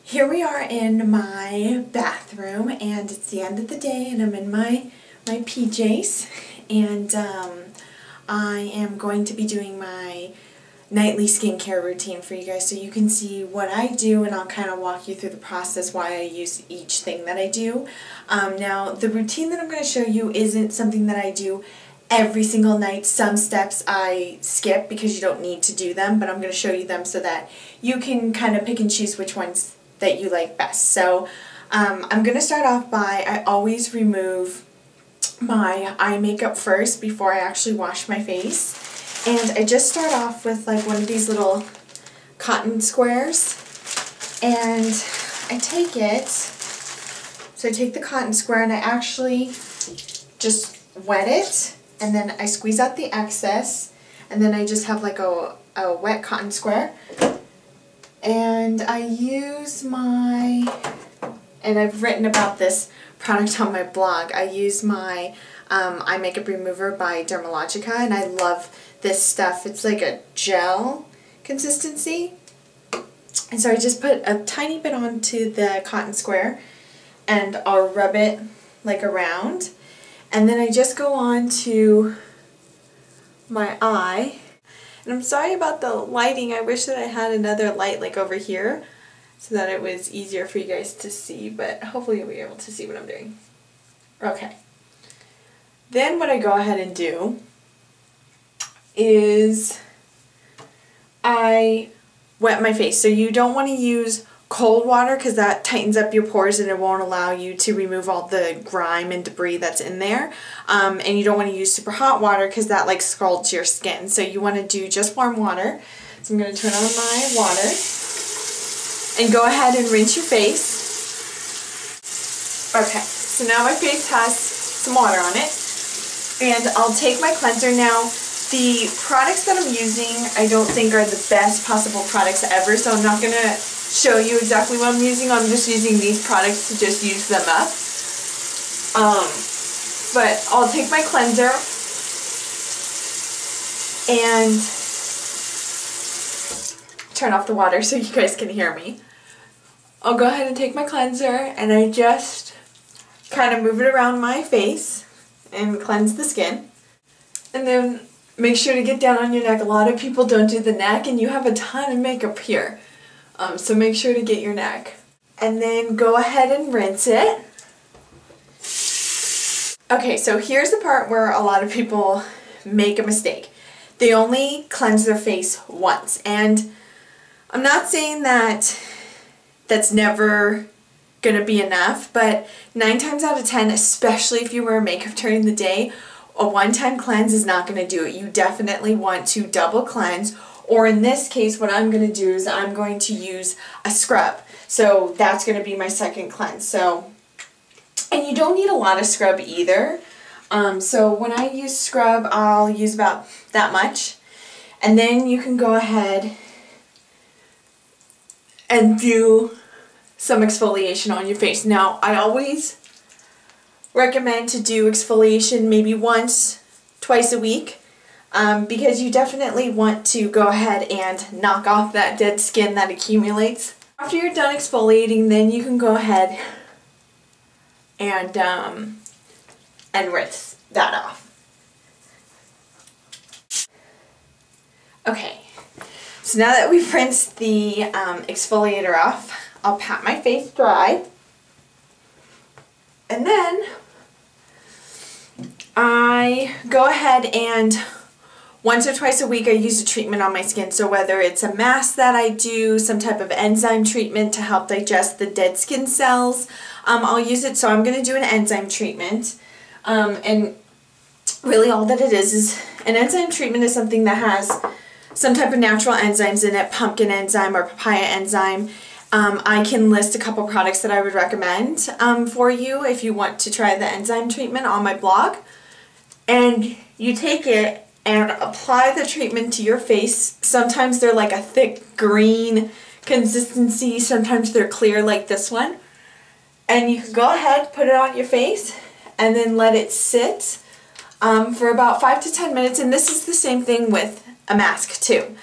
Here we are in my bathroom, and it's the end of the day, and I'm in my PJs, and I am going to be doing my nightly skincare routine for you guys so you can see what I do, and I'll kind of walk you through the process why I use each thing that I do. Now, the routine that I'm going to show you isn't something that I do every single night. Some steps I skip because you don't need to do them, but I'm going to show you them so that you can kind of pick and choose which ones that you like best. So I'm going to start off by, I always remove my eye makeup first before I actually wash my face. And I just start off with like one of these little cotton squares, and I take it, so I take the cotton square and I actually just wet it, and then I squeeze out the excess, and then I just have like a wet cotton square. And I use my, and I've written about this product on my blog, I use my eye makeup remover by Dermalogica, and I love this stuff. It's like a gel consistency. And so I just put a tiny bit onto the cotton square, and I'll rub it like around. And then I just go on to my eye. And I'm sorry about the lighting. I wish that I had another light like over here so that it was easier for you guys to see, but hopefully you'll be able to see what I'm doing. Okay. Then what I go ahead and do is I wet my face. So you don't want to use cold water because that tightens up your pores and it won't allow you to remove all the grime and debris that's in there. And you don't want to use super hot water because that like scalds your skin. So you want to do just warm water. So I'm going to turn on my water and go ahead and rinse your face. Okay, so now my face has some water on it, and I'll take my cleanser now. The products that I'm using I don't think are the best possible products ever, so I'm not going to show you exactly what I'm using. I'm just using these products to just use them up. But I'll take my cleanser and turn off the water so you guys can hear me. I'll go ahead and take my cleanser and I just kind of move it around my face and cleanse the skin. And then make sure to get down on your neck. A lot of people don't do the neck, and you have a ton of makeup here. So make sure to get your neck. And then go ahead and rinse it. Okay, so here's the part where a lot of people make a mistake. They only cleanse their face once. And I'm not saying that that's never gonna be enough, but 9 times out of 10, especially if you wear makeup during the day, a one-time cleanse is not gonna do it. You definitely want to double cleanse. Or in this case, what I'm going to do is I'm going to use a scrub. So that's going to be my second cleanse. So, and you don't need a lot of scrub either. So when I use scrub, I'll use about that much. And then you can go ahead and do some exfoliation on your face. Now, I always recommend to do exfoliation maybe once, twice a week. Because you definitely want to go ahead and knock off that dead skin that accumulates. After you're done exfoliating, then you can go ahead and rinse that off. Okay, so now that we've rinsed the exfoliator off, I'll pat my face dry, and then I go ahead and once or twice a week I use a treatment on my skin. So whether it's a mask that I do, some type of enzyme treatment to help digest the dead skin cells, I'll use it. So I'm going to do an enzyme treatment. And really all that it is an enzyme treatment is something that has some type of natural enzymes in it, pumpkin enzyme or papaya enzyme. I can list a couple products that I would recommend for you if you want to try the enzyme treatment on my blog. And you take it and apply the treatment to your face. Sometimes they're like a thick green consistency, sometimes they're clear like this one. And you can go ahead, put it on your face, and then let it sit for about 5 to 10 minutes. And this is the same thing with a mask too.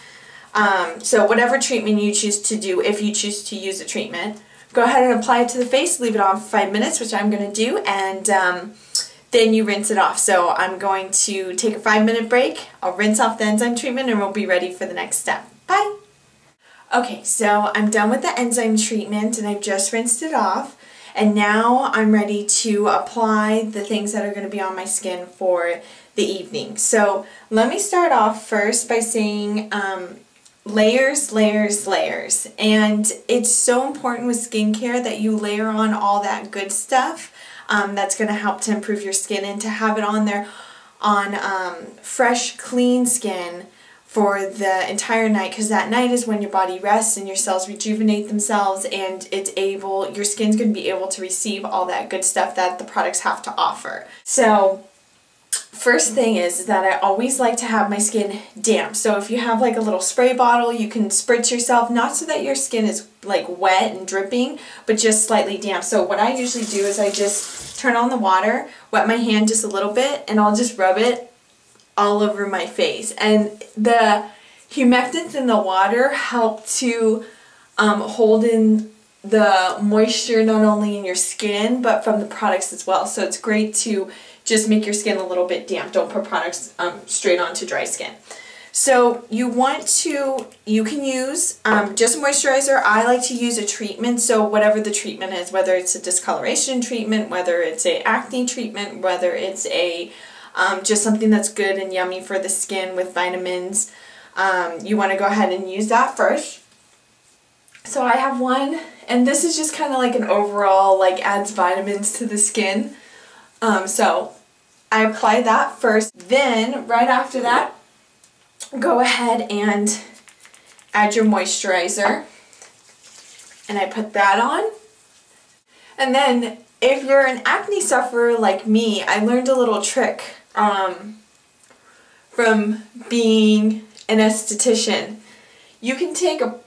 So whatever treatment you choose to do, if you choose to use a treatment, go ahead and apply it to the face, leave it on for 5 minutes, which I'm going to do, and then you rinse it off. So I'm going to take a 5-minute break, I'll rinse off the enzyme treatment, and we'll be ready for the next step. Bye! Okay, so I'm done with the enzyme treatment and I've just rinsed it off, and now I'm ready to apply the things that are going to be on my skin for the evening. So let me start off first by saying layers, layers, layers. And it's so important with skincare that you layer on all that good stuff that's going to help to improve your skin, and to have it on there on fresh, clean skin for the entire night, because that night is when your body rests and your cells rejuvenate themselves, and your skin's going to be able to receive all that good stuff that the products have to offer. So first thing is that I always like to have my skin damp. So if you have like a little spray bottle, you can spritz yourself, not so that your skin is like wet and dripping, but just slightly damp. So what I usually do is I just turn on the water, wet my hand just a little bit, and I'll just rub it all over my face. And the humectants in the water help to hold in the moisture not only in your skin but from the products as well. So it's great to just make your skin a little bit damp. Don't put products straight onto dry skin. So you can use just a moisturizer. I like to use a treatment, so whatever the treatment is, whether it's a discoloration treatment, whether it's a acne treatment, whether it's a just something that's good and yummy for the skin with vitamins, you want to go ahead and use that first. So I have one, and this is just kind of like an overall, like adds vitamins to the skin. So I apply that first. Then right after that, go ahead and add your moisturizer, and I put that on. And then if you're an acne sufferer like me, I learned a little trick from being an esthetician. You can take a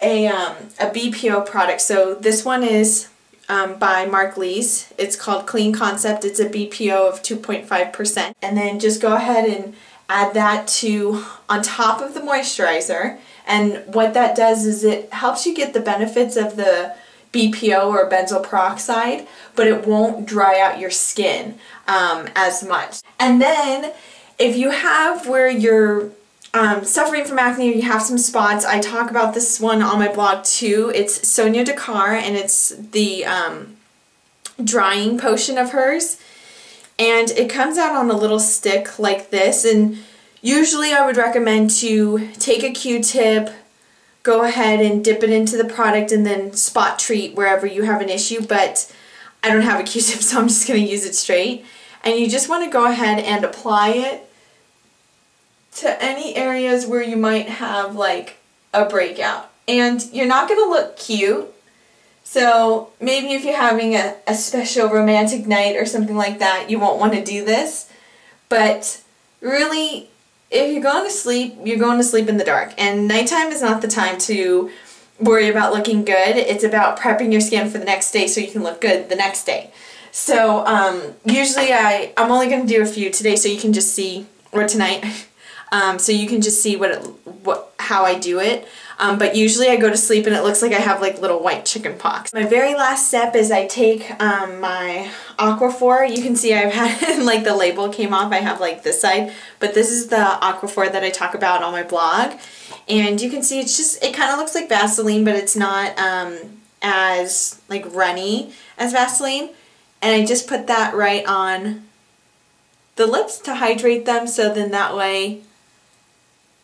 BPO product. So this one is by Mark Lee's. It's called Clean Concept. It's a BPO of 2.5%. And then just go ahead and add that on top of the moisturizer. And what that does is it helps you get the benefits of the BPO or benzoyl peroxide, but it won't dry out your skin as much. And then if you have where you're suffering from acne or you have some spots, I talk about this one on my blog too. It's Sonia Dakar, and it's the drying potion of hers, and it comes out on a little stick like this. And usually I would recommend to take a Q-tip, go ahead and dip it into the product, and then spot treat wherever you have an issue, but I don't have a Q-tip, so I'm just going to use it straight. And you just want to go ahead and apply it to any areas where you might have like a breakout. And you're not going to look cute, so maybe if you're having a special romantic night or something like that, you won't want to do this. But really, if you're going to sleep, you're going to sleep in the dark. And nighttime is not the time to worry about looking good. It's about prepping your skin for the next day so you can look good the next day. So usually I'm only going to do a few today so you can just see, or tonight, so you can just see how I do it. But usually I go to sleep and it looks like I have like little white chicken pox. My very last step is I take my Aquaphor. You can see I've had, like the label came off, I have like this side, but this is the Aquaphor that I talk about on my blog. And you can see it kind of looks like Vaseline, but it's not as like runny as Vaseline. And I just put that right on the lips to hydrate them, so then that way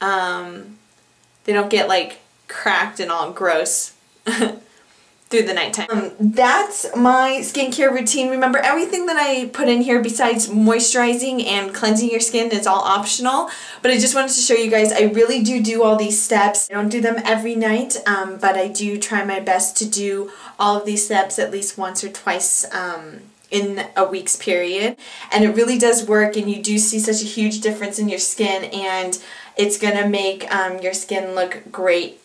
they don't get like cracked and all gross through the nighttime. That's my skincare routine. Remember, everything that I put in here besides moisturizing and cleansing your skin is all optional, but I just wanted to show you guys I really do all these steps. I don't do them every night, but I do try my best to do all of these steps at least once or twice in a week's period, and it really does work, and you do see such a huge difference in your skin, and it's gonna make your skin look great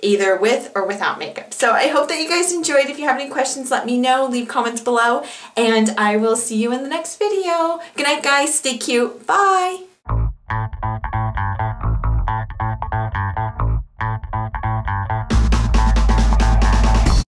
either with or without makeup. So I hope that you guys enjoyed. If you have any questions, let me know, leave comments below, and I will see you in the next video. Good night guys, stay cute, bye!